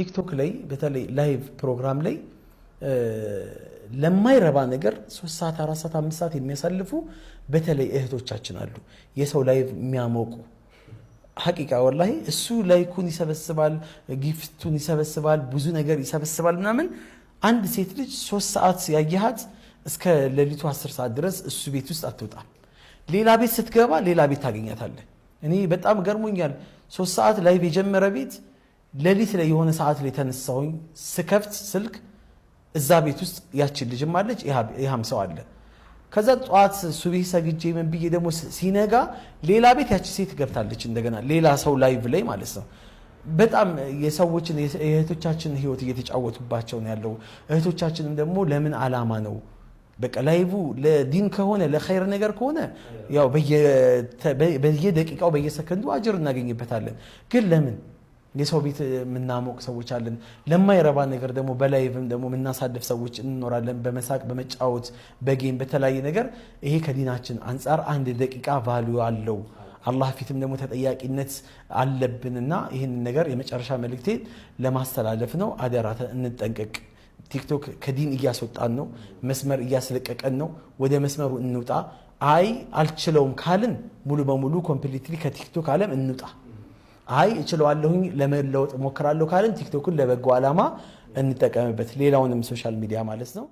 ቲክቶክ ላይ በተለይ ላይቭ ፕሮግራም ላይ ለማይረባ ነገር 3 ሰዓት 4 ሰዓት 5 ሰዓት የሚያሳልፉ በተለይ እህቶቻችን አሉ። የሰው ላይቭ የሚያሞቁ ሐቂቃ ወላሂ እሱ ላይኩን ይሰበስባል፣ ጊፍቱን ይሰበስባል፣ ብዙ ነገር ይሰበስባል ምናምን። አንድ ሴት ልጅ 3 ሰዓት ያያሃት እስከ ሌሊቱ 10 ሰዓት ድረስ እሱ ቤት ውስጥ አትወጣም። ሌላ ቤት ስትገባ ሌላ ቤት ታገኛታለህ። እኔ በጣም ገርሞኛል። 3 ሰዓት ላይቭ የጀመረ ቤት ሌሊት ላይ የሆነ ሰዓት ላይ ተነሳሁኝ ስከፍት ስልክ እዛ ቤት ውስጥ ያችን ልጅም አለች ይሃም ሰው አለ። ከዛ ጧት ሱብሂ ሰግጄ ምን ብዬ ደግሞ ሲነጋ ሌላ ቤት ያቺ ሴት ገብታለች እንደገና ሌላ ሰው ላይቭ ላይ ማለት ነው። በጣም የሰዎችን የእህቶቻችን ህይወት እየተጫወቱባቸው ነው ያለው። እህቶቻችንም ደግሞ ለምን አላማ ነው በቃ ላይቭ ለዲን ከሆነ ለኸይር ነገር ከሆነ ያው በየደቂቃው በየሰከንዱ አጅር እናገኝበታለን። ግን ለምን የሰው ቤት ምናሞቅ ሰዎች አለን። ለማይረባ ነገር ደግሞ በላይቭም ደግሞ ምናሳልፍ ሰዎች እንኖራለን። በመሳቅ በመጫወት በጌም በተለያየ ነገር ይሄ ከዲናችን አንፃር 1 ደቂቃ ቫልዩ አለው። አላህ ፊትም ደግሞ ተጠያቂነት አለብንና ይህን ነገር የመጨረሻ መልእክቴን ለማስተላለፍ ነው። አደራ እንጠንቀቅ። ቲክቶክ ከዲን እያስወጣን ነው፣ መስመር እያስለቀቀን ነው። ወደ መስመሩ እንውጣ። አይ አልችለውም ካልን ሙሉ በሙሉ ኮምፕሊትሊ ከቲክቶክ ዓለም እንውጣ። አይ እችለዋለሁኝ ለመለወጥ ሞክራለሁ ካልን ቲክቶክን ለበጎ ዓላማ እንጠቀምበት። ሌላውንም ሶሻል ሚዲያ ማለት ነው።